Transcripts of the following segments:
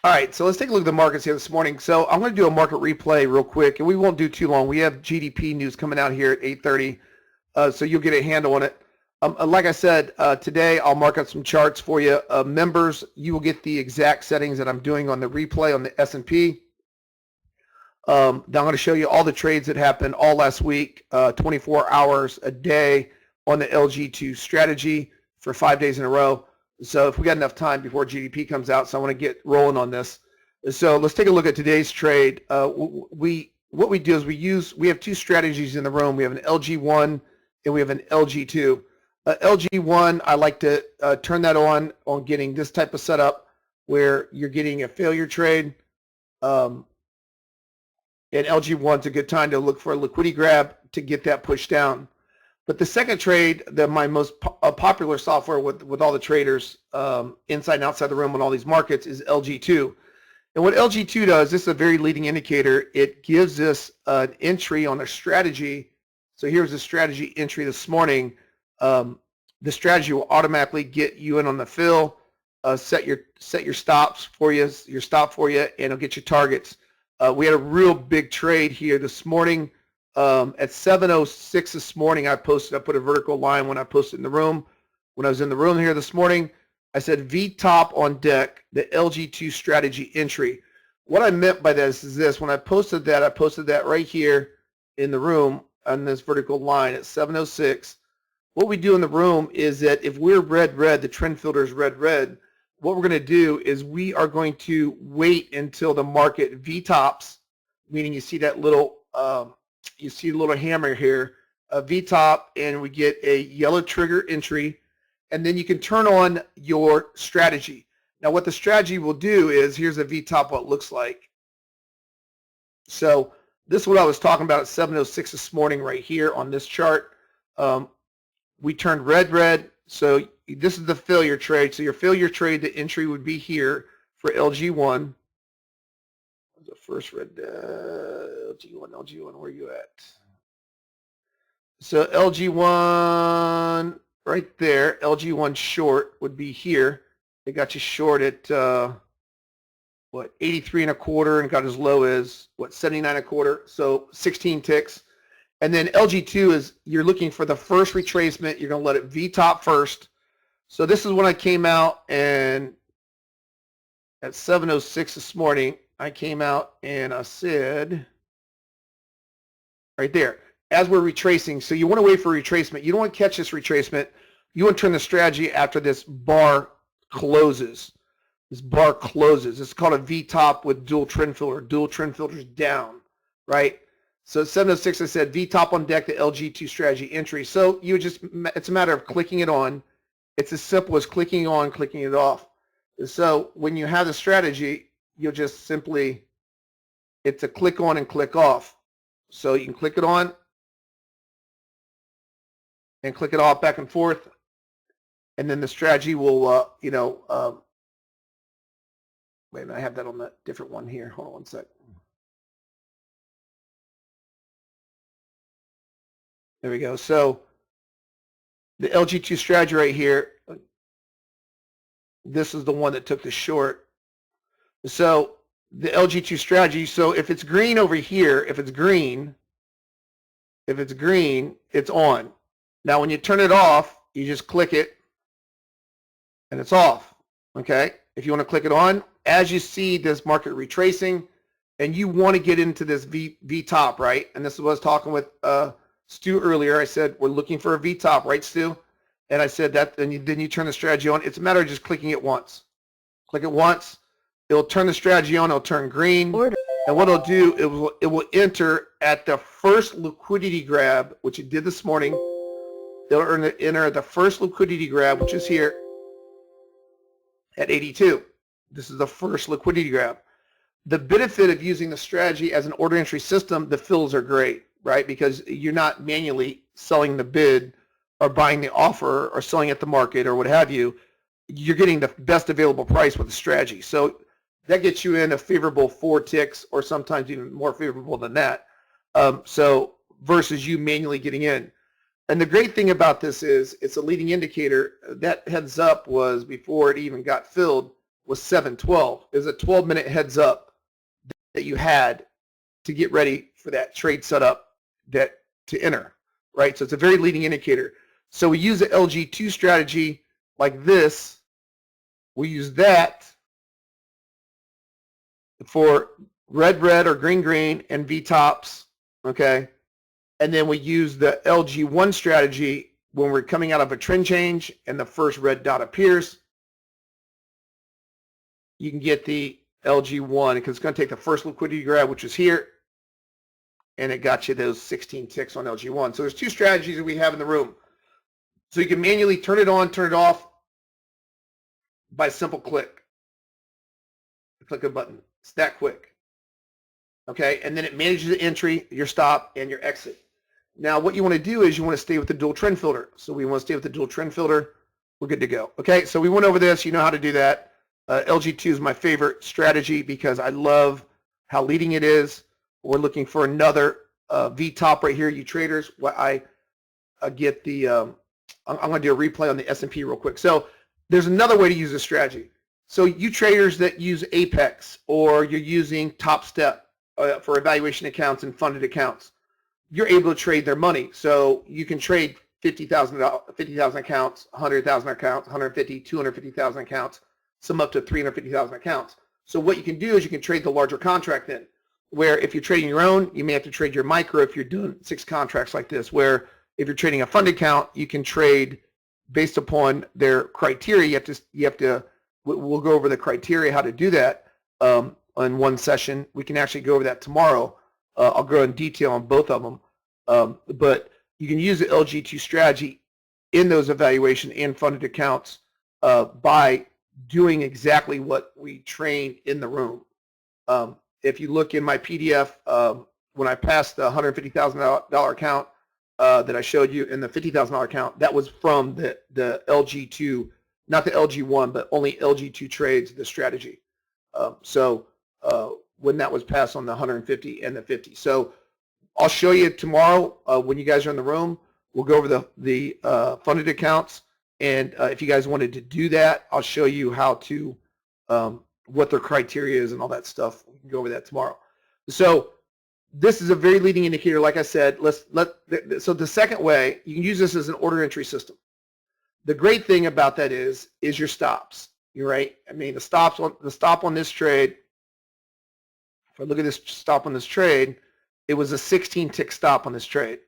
All right, so let's take a look at the markets here this morning. So I'm going to do a market replay real quick, and we won't do too long. We have GDP news coming out here at 8:30, so you'll get a handle on it. Like I said, today I'll mark up some charts for you. Members, you will get the exact settings that I'm doing on the replay on the S&P. Now I'm going to show you all the trades that happened all last week, 24 hours a day on the LG2 strategy for 5 days in a row. So if we got enough time before GDP comes out, so I want to get rolling on this. So let's take a look at today's trade. What we do is we have two strategies in the room. We have an LG1 and we have an LG2. LG1, I like to turn that on getting this type of setup where you're getting a failure trade. And LG1's a good time to look for a liquidity grab to get that pushed down. But the second trade, my most popular software with all the traders inside and outside the room on all these markets, is LG2. And what LG2 does, this is a very leading indicator. It gives us an entry on a strategy. So here's the strategy entry this morning. The strategy will automatically get you in on the fill, set your stops for you, and it'll get your targets. We had a real big trade here this morning. At 7:06 this morning, I put a vertical line when I posted in the room. When I was in the room here this morning, I said V-top on deck, the LG2 strategy entry. What I meant by this is this. When I posted that right here in the room on this vertical line at 7:06. What we do in the room is that if we're red, the trend filter is red, what we're going to do is we are going to wait until the market V-tops, meaning you see that little hammer here, a V-top, and we get a yellow trigger entry, and then you can turn on your strategy. Now what the strategy will do is, here's a V-top, what it looks like. So this is what I was talking about at 7:06 this morning right here on this chart. We turned red, so this is the failure trade. So your failure trade, the entry would be here for LG1. The first red, LG1, where are you at? So LG1 right there, LG1 short would be here. They got you short at 83 and a quarter, and got as low as 79 and a quarter. So 16 ticks. And then LG2 is you're looking for the first retracement. You're going to let it V-top first. So this is when I came out, and at 7:06 this morning, I came out and I said, right there, as we're retracing, so you want to wait for retracement. You don't want to catch this retracement. You want to turn the strategy after this bar closes. This bar closes. It's called a V-top with dual trend filter. Dual trend filters down, right? So at 7:06, I said V-top on deck, the LG2 strategy entry. So it's a matter of clicking it on. It's as simple as clicking on, clicking it off. So when you have the strategy, you'll just simply, it's a click on and click off. So you can click it on and click it off back and forth. And then the strategy will, wait a minute, I have that on the different one here. Hold on one sec. There we go. So the LG2 strategy right here, this is the one that took the short. So the LG2 strategy, so if it's green over here, if it's green, it's on. Now when you turn it off, you just click it and it's off, okay? If you want to click it on, as you see this market retracing and you want to get into this V-top, right? And this is what I was talking with Stu earlier. I said, we're looking for a V-top, right, Stu? And I said that, then you turn the strategy on. It's a matter of just clicking it once. Click it once. It'll turn the strategy on. It'll turn green. And what it'll do, it will enter at the first liquidity grab, which it did this morning. It'll enter the first liquidity grab, which is here at 82. This is the first liquidity grab. The benefit of using the strategy as an order entry system, the fills are great, right? Because you're not manually selling the bid or buying the offer or selling at the market or what have you. You're getting the best available price with the strategy. So that gets you in a favorable 4 ticks or sometimes even more favorable than that. So versus you manually getting in. And the great thing about this is it's a leading indicator. That heads up was before it even got filled was 7:12. It was a 12-minute heads up that you had to get ready for that trade setup that to enter, right? So it's a very leading indicator. So we use the LG2 strategy like this. We use that for red or green and V tops, okay? And then we use the LG1 strategy when we're coming out of a trend change and the first red dot appears. You can get the LG1 because it's going to take the first liquidity grab, which is here, and it got you those 16 ticks on LG1. So there's two strategies that we have in the room. So you can manually turn it on, turn it off by a simple click. Click a button. It's that quick. Okay, and then it manages the entry, your stop, and your exit. Now what you want to do is you want to stay with the dual trend filter. So we want to stay with the dual trend filter. We're good to go. Okay, so we went over this. You know how to do that. LG2 is my favorite strategy because I love how leading it is. We're looking for another V top right here, you traders. What I get the, I'm going to do a replay on the S&P real quick. So there's another way to use this strategy. So you traders that use Apex or you're using Top Step for evaluation accounts and funded accounts, you're able to trade their money. So you can trade 50,000 accounts, 100,000 accounts, 150, 250,000 accounts, some up to 350,000 accounts. So what you can do is you can trade the larger contract then, where if you're trading your own, you may have to trade your micro if you're doing 6 contracts like this, where if you're trading a fund account, you can trade based upon their criteria. You have to, we'll go over the criteria, how to do that in one session. We can actually go over that tomorrow. I'll go in detail on both of them. But you can use the LG2 strategy in those evaluation and funded accounts by doing exactly what we train in the room. If you look in my PDF, when I passed the $150,000 account that I showed you in the $50,000 account, that was from the LG2, not the LG1, but only LG2 trades, the strategy. So when that was passed on the 150 and the 50. So I'll show you tomorrow when you guys are in the room. We'll go over the funded accounts. And if you guys wanted to do that, I'll show you how to, what their criteria is and all that stuff. We can go over that tomorrow. So this is a very leading indicator. Like I said, so the second way, you can use this as an order entry system. The great thing about that is your stops. You're right. I mean, the stop on this trade, if I look at this stop on this trade, it was a 16 tick stop on this trade.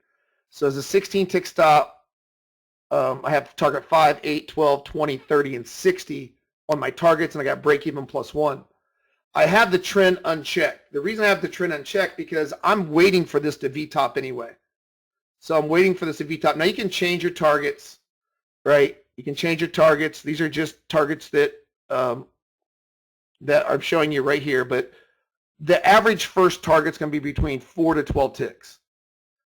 So as a 16 tick stop, I have target 5, 8, 12, 20, 30, and 60 on my targets, and I got break even +1. I have the trend unchecked. The reason I have the trend unchecked because I'm waiting for this to V-top anyway. So I'm waiting for this to V-top. Now you can change your targets, right? You can change your targets. These are just targets that that I'm showing you right here, but the average first target's going to be between 4 to 12 ticks,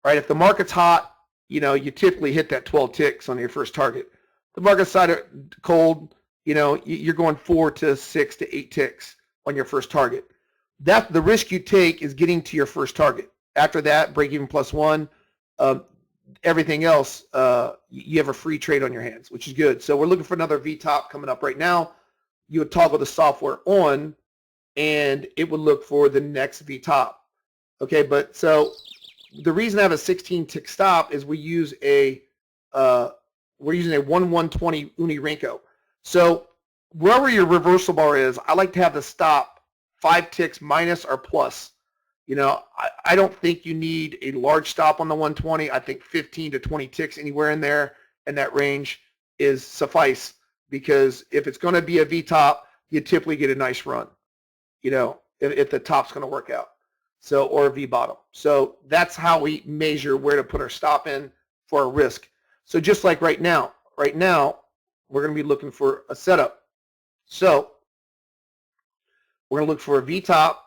right? If the market's hot, you know, you typically hit that 12 ticks on your first target. The market side cold, you know, you're going 4 to 6 to 8 ticks on your first target. That the risk you take is getting to your first target. After that, break even +1. Everything else, you have a free trade on your hands, which is good. So we're looking for another V-top coming up right now. You would toggle the software on, and it would look for the next V-top. Okay, but so the reason I have a 16 tick stop is we're using a 1/120 uni Renko. So wherever your reversal bar is, I like to have the stop 5 ticks minus or plus. You know, I don't think you need a large stop on the 120. I think 15 to 20 ticks anywhere in there in that range is suffice, because if it's going to be a V-top, you typically get a nice run, you know, if the top's going to work out. So, or a V-bottom. So that's how we measure where to put our stop in for a risk. So just like right now we're going to be looking for a setup. So we're going to look for a V-top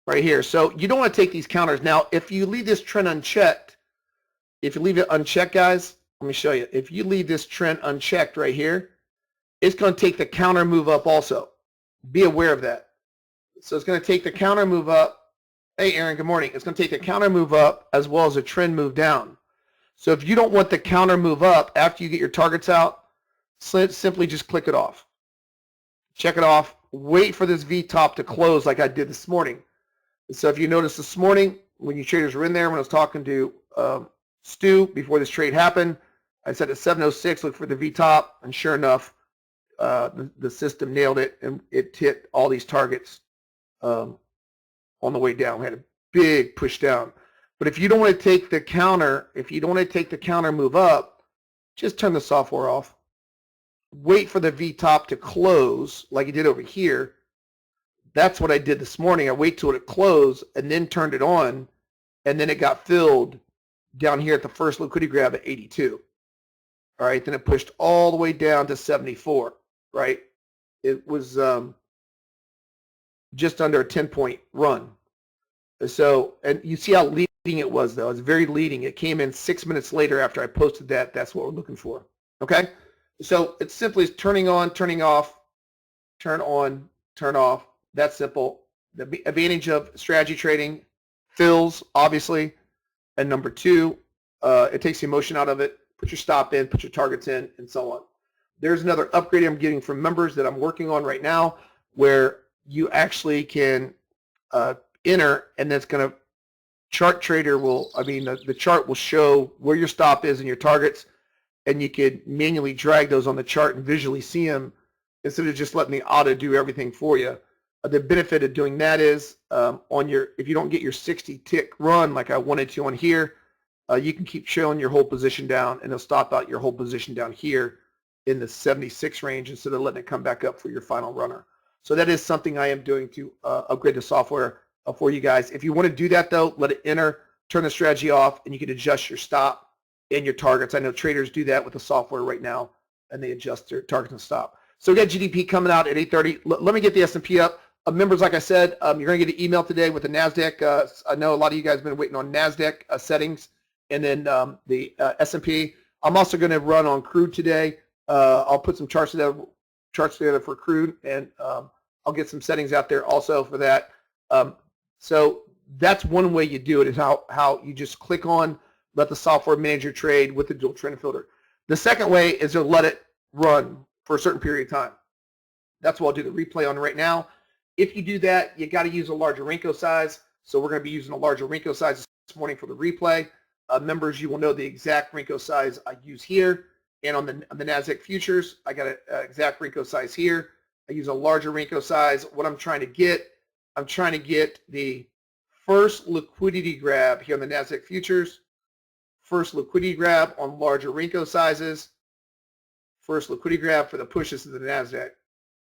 right here. So you don't want to take these counters. Now, if you leave this trend unchecked, if you leave it unchecked, guys, let me show you. If you leave this trend unchecked right here, it's going to take the counter move up also. Be aware of that. So it's going to take the counter move up. Hey, Aaron, good morning. It's going to take the counter move up as well as a trend move down. So if you don't want the counter move up after you get your targets out, simply just click it off. check it off, wait for this V top to close like I did this morning. So if you notice this morning, when you traders were in there, when I was talking to Stu before this trade happened, I said at 7:06, look for the V top, and sure enough, the system nailed it, and it hit all these targets on the way down. We had a big push down. But if you don't want to take the counter, move up, just turn the software off. Wait for the V top to close like you did over here. That's what I did this morning. I wait till it closed and then turned it on, and then it got filled down here at the first liquidity grab at 82. All right, then it pushed all the way down to 74, right? It was just under a 10-point run. So, and you see how leading it was, though. It's very leading. It came in 6 minutes later after I posted that. That's what we're looking for, okay? So it's simply turning on, turning off, turn on, turn off. That's simple. The advantage of strategy trading, fills, obviously, and number two, it takes the emotion out of it. Put your stop in, put your targets in, and so on. There's another upgrade I'm getting from members that I'm working on right now where you actually can enter, and that's going to, chart trader will, the chart will show where your stop is and your targets, and you could manually drag those on the chart and visually see them instead of just letting the auto do everything for you. The benefit of doing that is if you don't get your 60 tick run like I wanted to on here, you can keep showing your whole position down, and it'll stop out your whole position down here in the 76 range instead of letting it come back up for your final runner. So that is something I am doing to upgrade the software for you guys. If you want to do that, though, let it enter, turn the strategy off, and you can adjust your stop and your targets. I know traders do that with the software right now, and they adjust their targets and stop. So we got GDP coming out at 8:30. Let me get the S&P up. Members, like I said, you're going to get an email today with the NASDAQ. I know a lot of you guys have been waiting on NASDAQ settings, and then the S&P. I'm also going to run on crude today. I'll put some charts together for crude, and I'll get some settings out there also for that. So that's one way you do it, is how you just click on, let the software manage your trade with the dual trend filter. The second way is to let it run for a certain period of time. That's what I'll do the replay on right now. If you do that, you got to use a larger Renko size. So we're going to be using a larger Renko size this morning for the replay. Members, you will know the exact Renko size I use here. And on the NASDAQ futures, I got an exact Renko size here. I use a larger Renko size. What I'm trying to get the first liquidity grab here on the NASDAQ futures, first liquidity grab on larger Renko sizes, first liquidity grab for the pushes to the NASDAQ.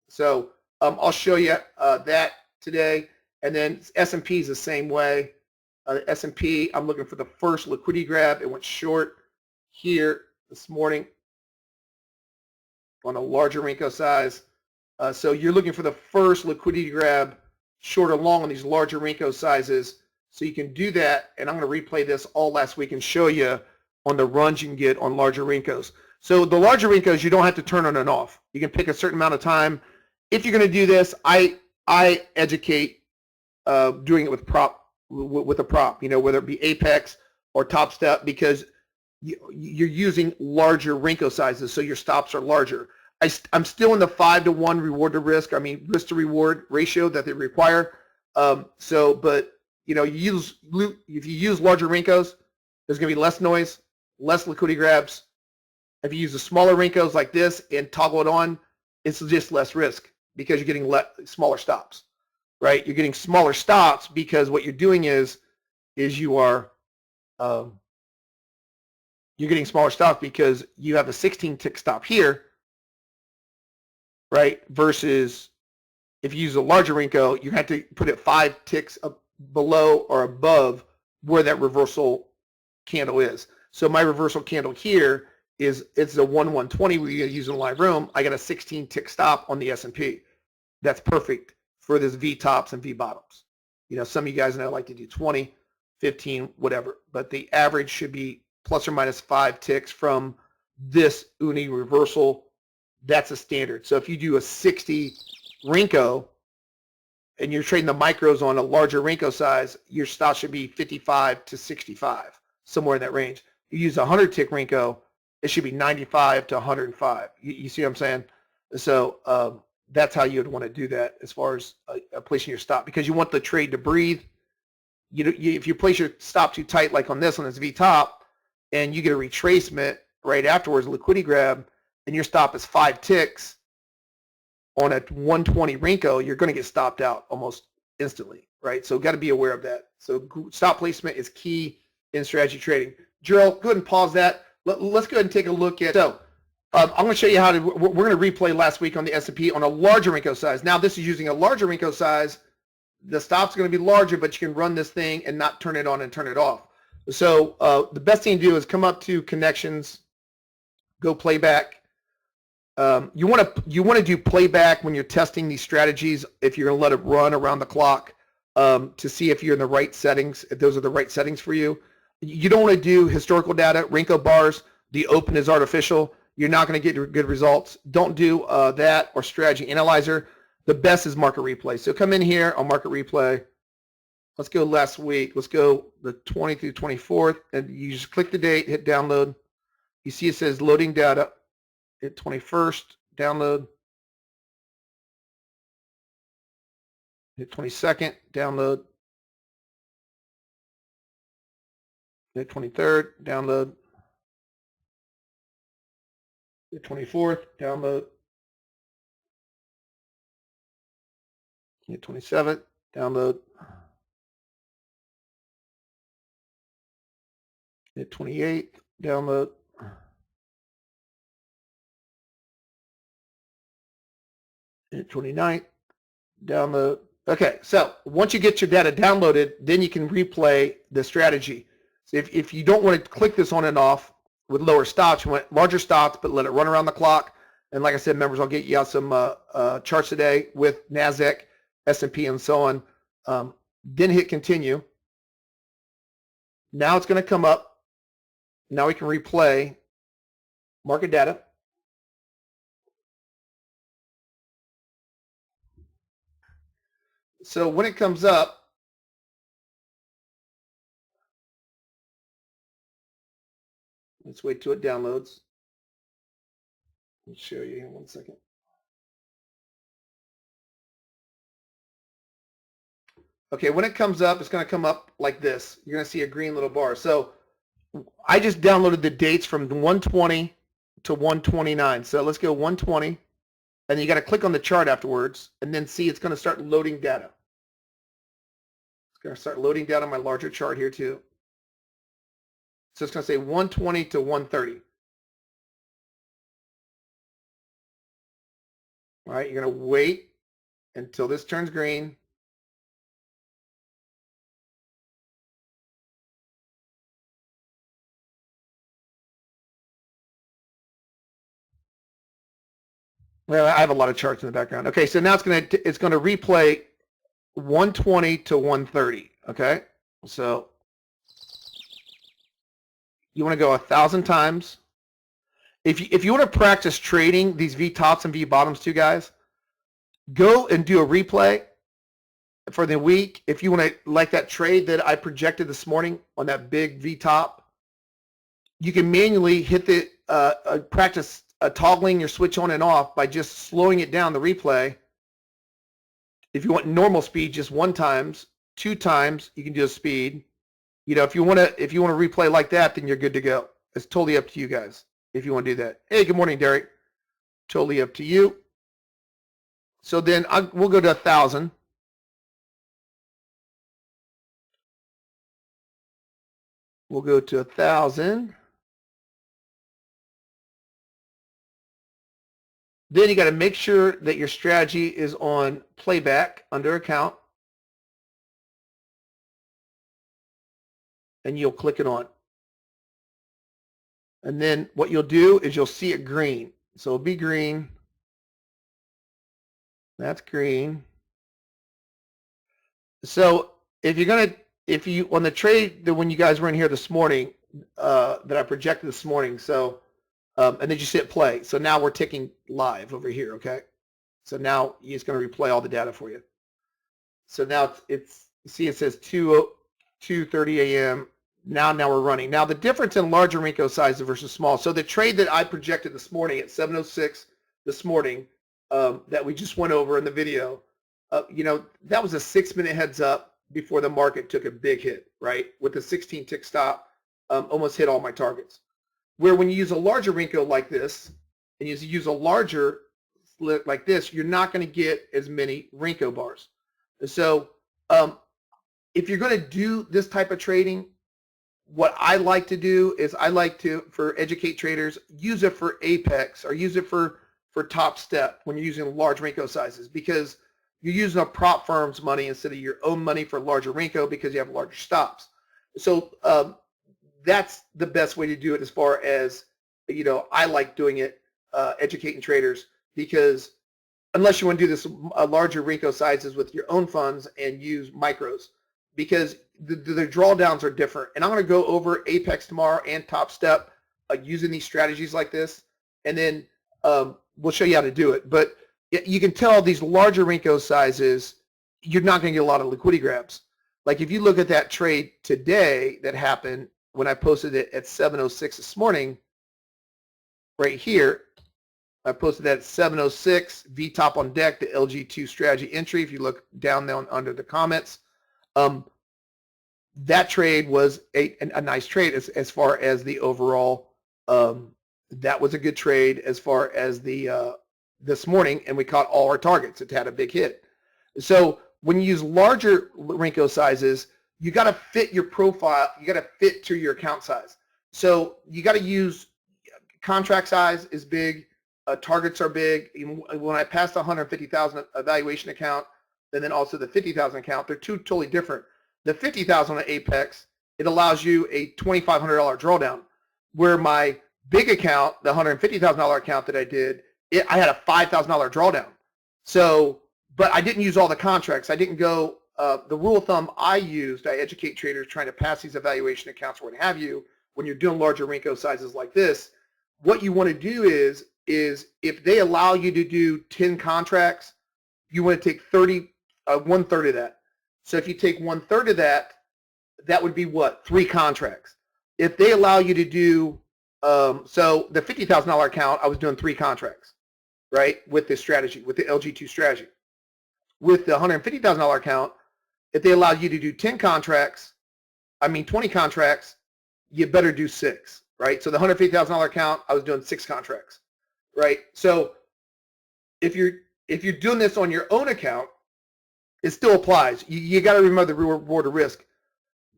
So I'll show you that today. And then S&P is the same way. S&P, I'm looking for the first liquidity grab. It went short here this morning on a larger Renko size. So you're looking for the first liquidity grab short or long on these larger Renko sizes. So you can do that, and I'm going to replay this all last week and show you on the runs you can get on larger Renkos. So the larger Renkos, you don't have to turn on and off. You can pick a certain amount of time. If you're going to do this, I educate doing it with a prop, whether it be Apex or Top Step, because you're using larger Renko sizes, so your stops are larger. I'm still in the 5-to-1 reward to risk, risk to reward ratio that they require. But if you use larger Renkos, there's going to be less noise, less liquidity grabs. If you use the smaller Renkos like this and toggle it on, it's just less risk because you're getting smaller stops, right? You're getting smaller stops because what you're doing is you're getting smaller stops because you have a 16 tick stop here, right? Versus if you use a larger Renko, you have to put it 5 ticks up below or above where that reversal candle is. So my reversal candle here it's a 1-1-20 we're using in live room. I got a 16 tick stop on the S&P. That's perfect for this V tops and V bottoms. Some of you guys know like to do 20, 15, whatever, but the average should be plus or minus 5 ticks from this uni reversal. That's a standard. So if you do a 60 Renko and you're trading the micros on a larger Renko size, your stop should be 55 to 65, somewhere in that range. You use a 100 tick Renko, it should be 95 to 105. You see what I'm saying? So that's how you'd want to do that as far as placing your stop, because you want the trade to breathe. If you place your stop too tight, like on this V top, and you get a retracement right afterwards, liquidity grab, and your stop is 5 ticks on a 120 Renko, you're going to get stopped out almost instantly, right? So got to be aware of that. So stop placement is key in strategy trading. Gerald, go ahead and pause that. Let's go ahead and take a look at. So I'm going to show you how to. We're going to replay last week on the S&P on a larger Renko size. Now this is using a larger Renko size. The stop's going to be larger, but you can run this thing and not turn it on and turn it off. So the best thing to do is come up to connections, go playback. You want to do playback when you're testing these strategies, if you're going to let it run around the clock, to see if you're in the right settings, if those are the right settings for you. You don't want to do historical data, Renko bars. The open is artificial. You're not going to get good results. Don't do that or strategy analyzer. The best is market replay. So come in here on market replay. Let's go last week. Let's go the 20th through 24th, and you just click the date, hit download. You see it says loading data. Hit 21st, download. Hit 22nd, download. Hit 23rd, download. Hit 24th, download. Hit 27th, download. Hit 28th, download. Hit 29th, download. Okay, so once you get your data downloaded, then you can replay the strategy. So if you don't want to click this on and off with lower stops, you want larger stops, but let it run around the clock. And like I said, members, I'll get you out some charts today with NASDAQ, S&P, and so on. Then hit continue. Now it's going to come up. Now we can replay market data. So when it comes up, let's wait till it downloads. I'll show you in 1 second. Okay, when it comes up, it's going to come up like this. You're going to see a green little bar. So I just downloaded the dates from 120 to 129. So let's go 120. And you got to click on the chart afterwards, and then see it's going to start loading data. It's going to start loading data on my larger chart here too. So it's going to say 120 to 130. All right, you're going to wait until this turns green. Well, I have a lot of charts in the background. Okay, so now it's going to replay 120 to 130. Okay, so you want to go 1,000 times. If you want to practice trading these V tops and V bottoms too, guys, go and do a replay for the week. If you want to, like that trade that I projected this morning on that big V top, you can manually hit the practice toggling your switch on and off by just slowing it down the replay. If you want normal speed, just 1 times, 2 times, you can do a speed. You know, if you want to replay like that, then you're good to go. It's totally up to you guys if you want to do that. Hey, good morning, Derek. Totally up to you. So then we'll go to 1,000. We'll go to 1,000. Then you got to make sure that your strategy is on playback under account. And you'll click it on. And then what you'll do is you'll see it green. So it'll be green. That's green. So if you on the trade that when you guys were in here this morning, that I projected this morning, so and then just hit play. So now we're ticking live over here, okay? So now it's going to replay all the data for you. So now see it says 2:30 a.m. Now we're running. Now the difference in larger Renko sizes versus small. So the trade that I projected this morning at 7:06 this morning, that we just went over in the video, that was a 6-minute heads up before the market took a big hit, right? With a 16 tick stop, almost hit all my targets. Where when you use a larger Renko like this, and you use a larger slit like this, you're not going to get as many Renko bars. So if you're going to do this type of trading, what I like to do is I like to, for educate traders, use it for Apex or use it for Top Step when you're using large Renko sizes, because you're using a prop firm's money instead of your own money for larger Renko because you have larger stops. So that's the best way to do it as far as, I like doing it, educating traders, because unless you want to do this larger Renko sizes with your own funds and use micros, because the drawdowns are different. And I'm going to go over Apex tomorrow and Top Step using these strategies like this, and then we'll show you how to do it. But you can tell these larger Renko sizes, you're not going to get a lot of liquidity grabs. Like if you look at that trade today that happened when I posted it at 7:06 this morning, right here, I posted that at 7:06, V-top on deck, the LG2 strategy entry. If you look down under the comments, that trade was a nice trade as far as the overall. That was a good trade as far as the this morning, and we caught all our targets. It had a big hit. So when you use larger Renko sizes, you got to fit your profile. You got to fit to your account size. So you got to use contract size is big. Targets are big. When I passed the 150,000 evaluation account, and then also the 50,000 account, they're two totally different. The 50,000 on Apex, it allows you a $2,500 drawdown, where my big account, the $150,000 account that I did, I had a $5,000 drawdown. So, but I didn't use all the contracts. I didn't go, the rule of thumb I used, I educate traders trying to pass these evaluation accounts or what have you, when you're doing larger Renko sizes like this, what you want to do is if they allow you to do 10 contracts, you want to take 1/3 of that. So if you take 1/3 of that, that would be what? 3 contracts. If they allow you to do, so the $50,000 account, I was doing 3 contracts, right? With this strategy, with the LG2 strategy. With the $150,000 account, if they allow you to do 20 contracts, you better do 6, right? So the $150,000 account, I was doing 6 contracts, right? So if you're doing this on your own account, it still applies. You got to remember the reward to risk.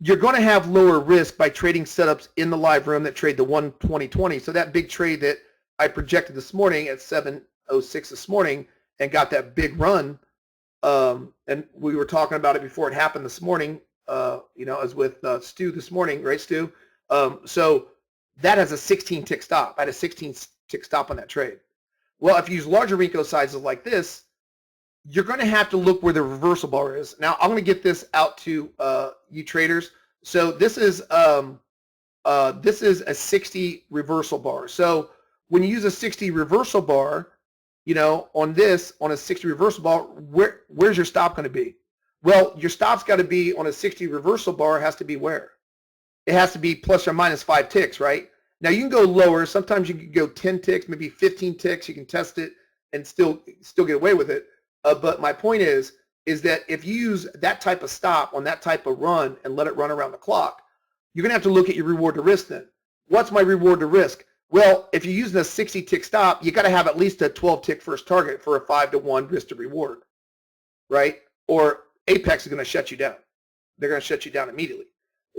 You're going to have lower risk by trading setups in the live room that trade the 1-20-20. So that big trade that I projected this morning at 7:06 this morning and got that big run, and we were talking about it before it happened this morning. I was with Stu this morning, right, Stu? So that has a 16 tick stop. I had a 16 tick stop on that trade. Well, if you use larger Renko sizes like this, you're going to have to look where the reversal bar is. Now, I'm going to get this out to you traders. So this is a 60 reversal bar. So when you use a 60 reversal bar, on a 60 reversal bar, where's your stop going to be? Well, your stop's got to be on a 60 reversal bar. It has to be where? It has to be plus or minus 5 ticks, right? Now you can go lower. Sometimes you can go 10 ticks, maybe 15 ticks. You can test it and still get away with it. But my point is that if you use that type of stop on that type of run and let it run around the clock, you're going to have to look at your reward to risk then. What's my reward to risk? Well, if you're using a 60 tick stop, you got to have at least a 12 tick first target for a 5-to-1 risk to reward, right? Or Apex is going to shut you down. They're going to shut you down immediately.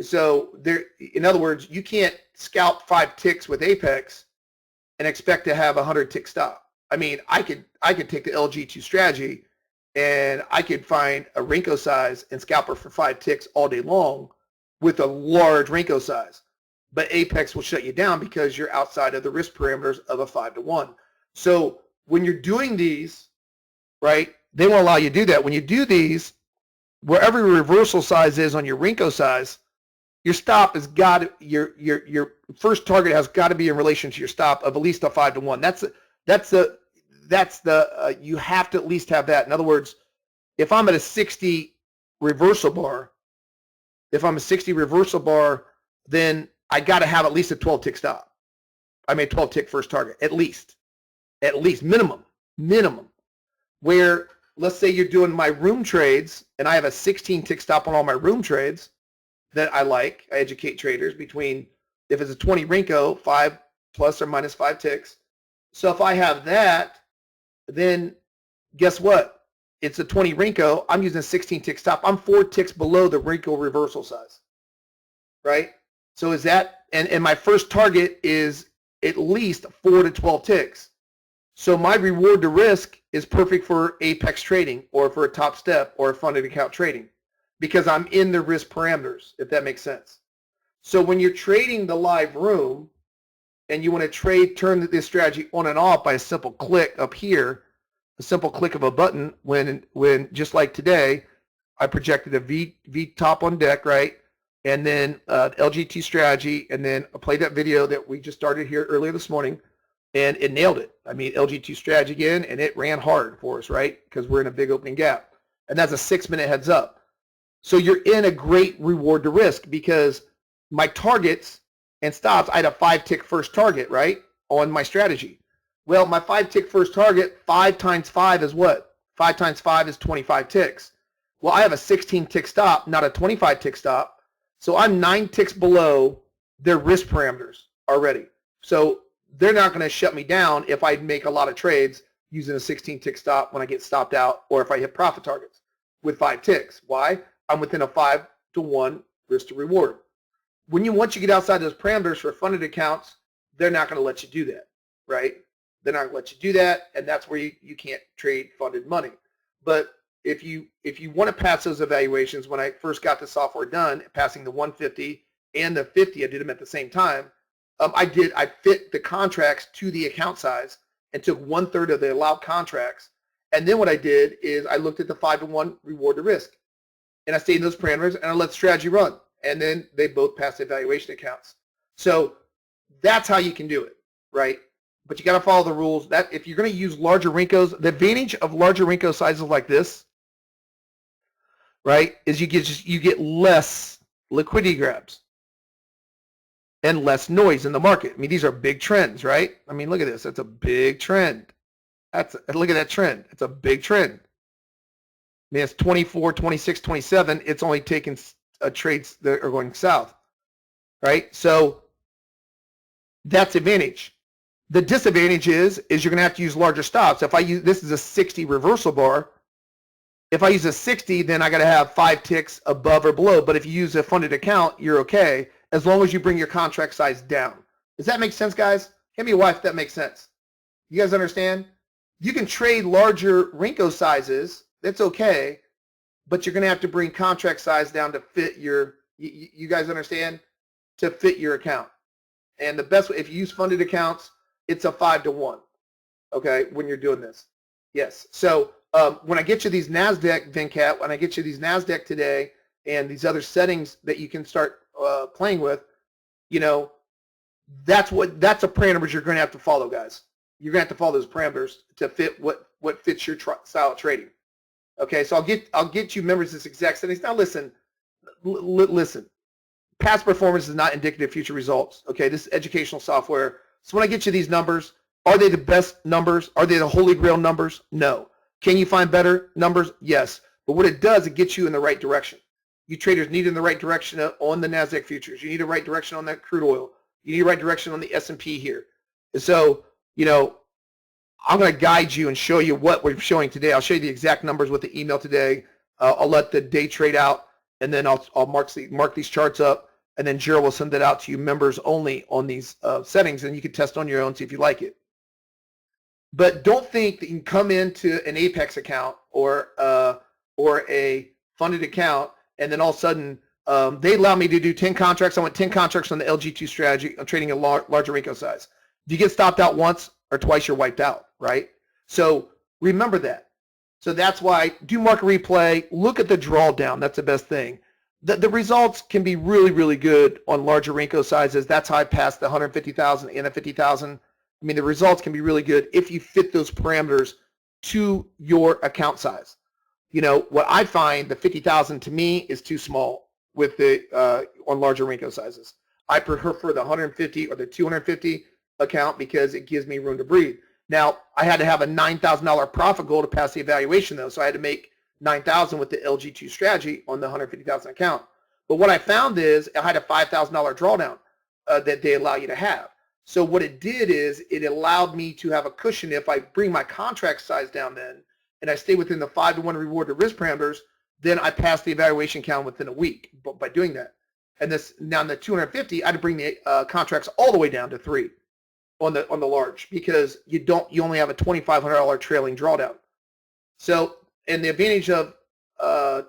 So in other words, you can't scalp 5 ticks with Apex and expect to have a 100 tick stop. I mean, I could take the LG2 strategy and I could find a Renko size and scalp her for 5 ticks all day long with a large Renko size. But Apex will shut you down because you're outside of the risk parameters of a 5-to-1. So when you're doing these, right, they won't allow you to do that. When you do these, wherever your reversal size is on your Renko size, your stop has got to, your first target has got to be in relation to your stop of at least a 5-to-1. You have to at least have that. In other words, if I'm at a 60 reversal bar, then I got to have at least a 12 tick stop. 12 tick first target, at least minimum. where let's say you're doing my room trades and I have a 16 tick stop on all my room trades that I like. I educate traders between, if it's a 20 Renko, 5 plus or minus 5 ticks. So if I have that, then guess what? It's a 20 Renko. I'm using a 16 tick stop. I'm 4 ticks below the Renko reversal size, right? So is that, and my first target is at least 4 to 12 ticks. So my reward to risk is perfect for Apex trading or for a top step or funded account trading because I'm in the risk parameters, if that makes sense. So when you're trading the live room and you want to turn this strategy on and off by a simple click up here, a simple click of a button, when just like today, I projected a V top on deck, right? And then LGT strategy, and then I played that video that we just started here earlier this morning, and it nailed it. I mean, LGT strategy again, and it ran hard for us, right? Because we're in a big opening gap. And that's a 6-minute heads up. So you're in a great reward to risk because my targets and stops, I had a 5-tick first target, right, on my strategy. Well, my 5-tick first target, 5 times 5 is what? 5 times 5 is 25 ticks. Well, I have a 16-tick stop, not a 25-tick stop. So I'm 9 ticks below their risk parameters already. So they're not going to shut me down if I make a lot of trades using a 16-tick stop when I get stopped out or if I hit profit targets with 5 ticks. Why? I'm within a 5-to-1 risk to reward. Once you get outside those parameters for funded accounts, they're not going to let you do that, right? They're not going to let you do that, and that's where you can't trade funded money. But if you want to pass those evaluations, when I first got the software done, passing the 150 and the 50, I did them at the same time. I fit the contracts to the account size and took 1/3 of the allowed contracts. And then what I did is I looked at the 5-to-1 reward to risk, and I stayed in those parameters, and I let the strategy run. And then they both passed the evaluation accounts. So that's how you can do it, right? But you got to follow the rules. That if you're going to use larger Renkos, the advantage of larger Renko sizes like this, right, is you get less liquidity grabs and less noise in the market. I mean, these are big trends, right? I mean, look at this. That's a big trend. Look at that trend. It's a big trend. I mean, it's 24, 26, 27. It's only taken trades that are going south, right? So that's advantage. The disadvantage is you're going to have to use larger stops. If I use, this is a 60 reversal bar. If I use a 60, then I got to have 5 ticks above or below. But if you use a funded account, you're okay as long as you bring your contract size down. Does that make sense, guys? Give me a wife if that makes sense. You guys understand? You can trade larger Renko sizes. That's okay. But you're going to have to bring contract size down to fit your, you guys understand? To fit your account. And the best way, if you use funded accounts, it's a 5-to-1, okay, when you're doing this. Yes. So when I get you these NASDAQ, VinCat, when I get you these NASDAQ today and these other settings that you can start playing with, you know, that's a parameters you're going to have to follow, guys. You're going to have to follow those parameters to fit what fits your style of trading. Okay, so I'll get you members of this exact settings. Now listen, listen. Past performance is not indicative of future results. Okay, this is educational software. So when I get you these numbers, are they the best numbers? Are they the holy grail numbers? No. Can you find better numbers? Yes. But what it does, it gets you in the right direction. You traders need in the right direction on the NASDAQ futures. You need the right direction on that crude oil. You need the right direction on the S&P here. And so, you know, I'm going to guide you and show you what we're showing today. I'll show you the exact numbers with the email today. I'll let the day trade out, and then I'll mark these charts up, and then Gerald will send it out to you members only on these settings, and you can test on your own, see if you like it. But don't think that you can come into an Apex account or a funded account, and then all of a sudden they allow me to do 10 contracts. I want 10 contracts on the LG2 strategy. I'm trading a larger Renko size. If you get stopped out once or twice, you're wiped out, right? So remember that. So that's why do market replay. Look at the drawdown. That's the best thing. The results can be really, really good on larger Renko sizes. That's how I passed the 150,000 and the 50,000. I mean, the results can be really good if you fit those parameters to your account size. You know, what I find, the 50,000 to me is too small with the on larger Renko sizes. I prefer the 150 or the 250 account because it gives me room to breathe. Now, I had to have a $9,000 profit goal to pass the evaluation, though, so I had to make $9,000 with the LG2 strategy on the $150,000 account. But what I found is I had a $5,000 drawdown that they allow you to have. So what it did is it allowed me to have a cushion if I bring my contract size down then, and I stay within the 5-to-1 reward to risk parameters, then I pass the evaluation count within a week by doing that. And this now in the 250, I had to bring the contracts all the way down to 3 on the large, because you only have a $2,500 trailing drawdown. So, and the advantage of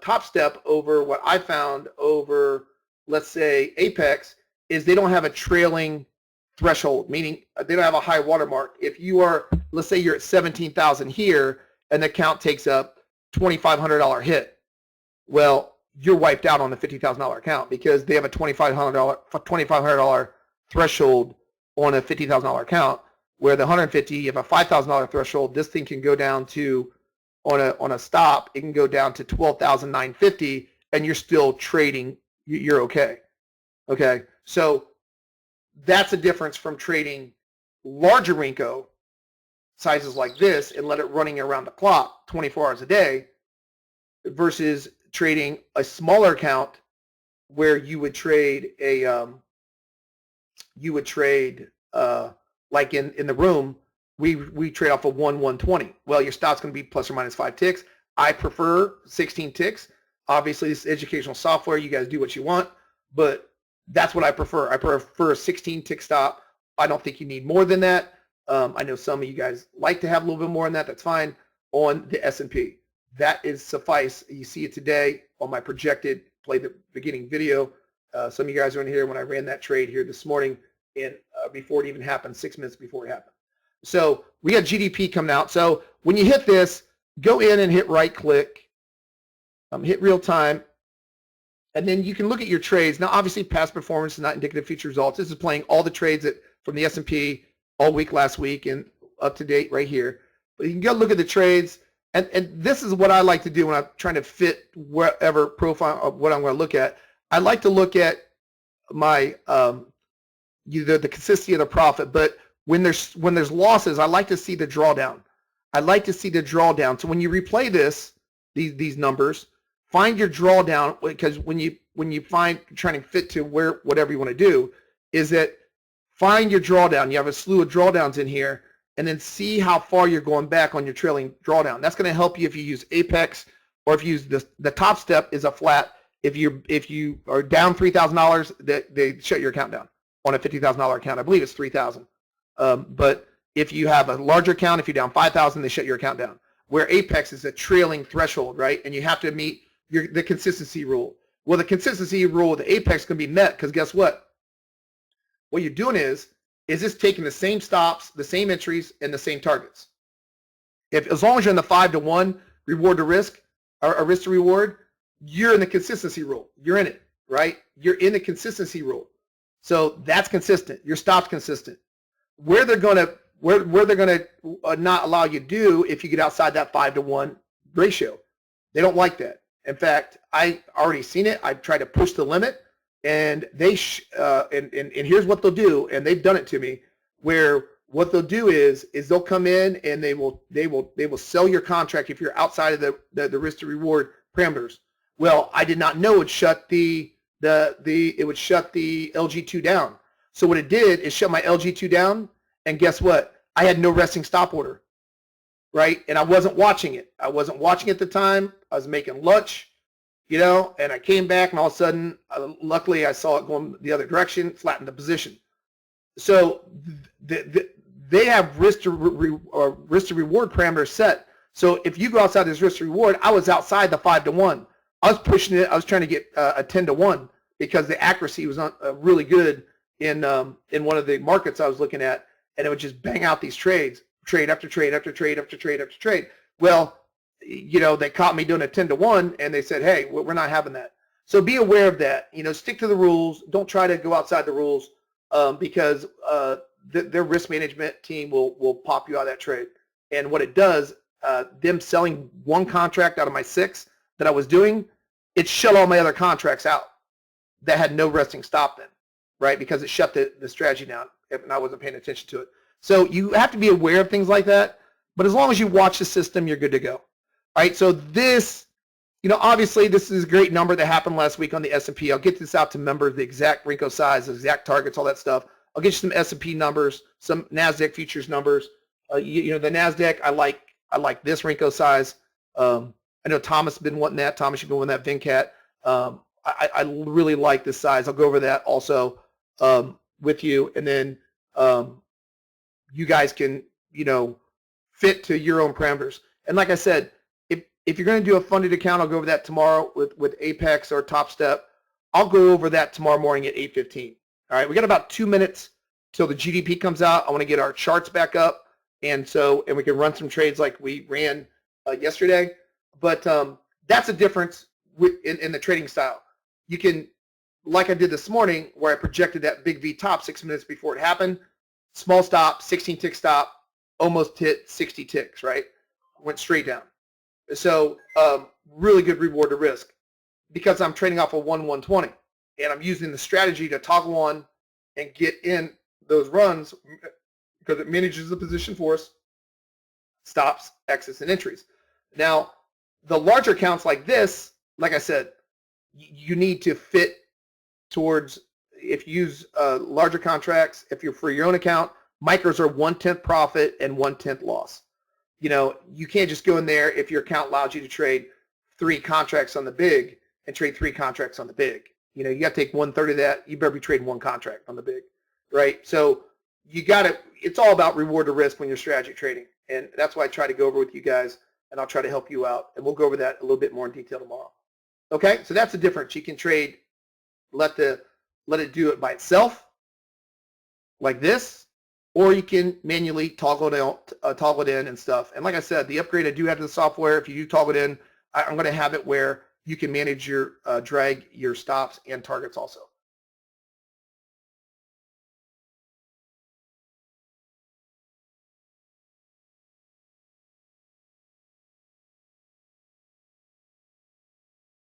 Top Step over what I found over, let's say, Apex, is they don't have a trailing threshold, meaning they don't have a high watermark. If you are, let's say you're at 17,000 here and the account takes up $2,500 hit, well, you're wiped out on the $50,000 account because they have a $2,500 threshold on a $50,000 account, where the 150, you have a $5,000 threshold. This thing can go down to, on a stop, it can go down to $12,950, and you're still trading. You're okay. Okay, so that's a difference from trading larger Renko sizes like this and let it running around the clock 24 hours a day, versus trading a smaller account where you would trade a like in the room, we trade off of 120. Well, your stop's going to be plus or minus 5 ticks. I prefer 16 ticks. Obviously, this is educational software. You guys do what you want, but that's what I prefer. I prefer a 16 tick stop. I don't think you need more than that. I know some of you guys like to have a little bit more than that. That's fine. On the S&P, that is suffice. You see it today on my projected, play the beginning video. Some of you guys are in here when I ran that trade here this morning, and before it even happened, 6 minutes before it happened. So we got GDP coming out. So when you hit this, go in and hit right click, hit real time, and then you can look at your trades. Now, obviously, past performance is not indicative of future results. This is playing all the trades from the S&P all week last week and up to date right here. But you can go look at the trades, and this is what I like to do when I'm trying to fit whatever profile of what I'm going to look at. I like to look at my either the consistency of the profit, but when there's losses, I like to see the drawdown. I like to see the drawdown. So when you replay these numbers, find your drawdown, because when you find trying to fit to whatever you want to do, is that find your drawdown. You have a slew of drawdowns in here, and then see how far you're going back on your trailing drawdown. That's going to help you if you use Apex, or if you use the Top Step is a flat. If you are down $3,000, they shut your account down on a $50,000 account. I believe it's $3,000. But if you have a larger account, if you're down $5,000, they shut your account down. Where Apex is a trailing threshold, right? And you have to meet the consistency rule. Well, the consistency rule with the Apex can be met, because guess what? What you're doing is this taking the same stops, the same entries, and the same targets. As long as you're in the 5-to-1 reward to risk, or risk to reward, you're in the consistency rule. You're in it, right? You're in the consistency rule. So that's consistent. Your stop's consistent. Where they're going to not allow you to do if you get outside that 5-to-1 ratio. They don't like that. In fact, I already seen it. I've tried to push the limit, and they and here's what they'll do, and they've done it to me, where what they'll do is they'll come in and they will sell your contract if you're outside of the risk to reward parameters. Well, I did not know it would shut the LG2 down. So what it did is shut my LG2 down, and guess what? I had no resting stop order, right? And I wasn't watching it. I wasn't watching at the time. I was making lunch, and I came back, and all of a sudden, luckily, I saw it going the other direction, flattened the position. So they have risk to reward parameters set. So if you go outside this risk to reward, I was outside the 5-to-1. I was pushing it. I was trying to get a 10-to-1 because the accuracy was really good in one of the markets I was looking at, and it would just bang out these trades, trade after trade after trade after trade after trade. Well, they caught me doing a 10-to-1, and they said, hey, we're not having that. So be aware of that. Stick to the rules. Don't try to go outside the rules, because their risk management team will pop you out of that trade. And what it does, them selling one contract out of my 6 that I was doing, it shut all my other contracts out that had no resting stop then, right? Because it shut the strategy down, and I wasn't paying attention to it. So you have to be aware of things like that. But as long as you watch the system, you're good to go. All right. So this, obviously this is a great number that happened last week on the S&P. I'll get this out to members, the exact Renko size, the exact targets, all that stuff. I'll get you some S&P numbers, some NASDAQ futures numbers. The NASDAQ, I like this Renko size. I know Thomas has been wanting that. Thomas, you've been wanting that VinCat. I really like this size. I'll go over that also with you, and then you guys can, fit to your own parameters. And like I said, if you're going to do a funded account, I'll go over that tomorrow with Apex or Top Step. I'll go over that tomorrow morning at 8:15. All right, we got about 2 minutes till the GDP comes out. I want to get our charts back up, and we can run some trades like we ran yesterday. But that's a difference in the trading style. You can, like I did this morning, where I projected that big V top 6 minutes before it happened. Small stop, 16 tick stop, almost hit 60 ticks, right? Went straight down. So really good reward to risk because I'm trading off of 120, and I'm using the strategy to toggle on and get in those runs because it manages the position for us, stops, exits, and entries. Now, the larger accounts like this, like I said, you need to fit towards, if you use larger contracts, if you're for your own account, micros are 1/10 profit and 1/10 loss. You can't just go in there if your account allows you to trade 3 contracts on the big and trade 3 contracts on the big. You got to take 1/3 of that. You better be trading 1 contract on the big, right? So it's all about reward to risk when you're strategy trading. And that's why I try to go over with you guys, and I'll try to help you out. And we'll go over that a little bit more in detail tomorrow. Okay, so that's the difference. You can trade, let it do it by itself, like this, or you can manually toggle it in and stuff. And like I said, the upgrade I do have to the software. If you do toggle it in, I'm going to have it where you can manage your drag, your stops, and targets also.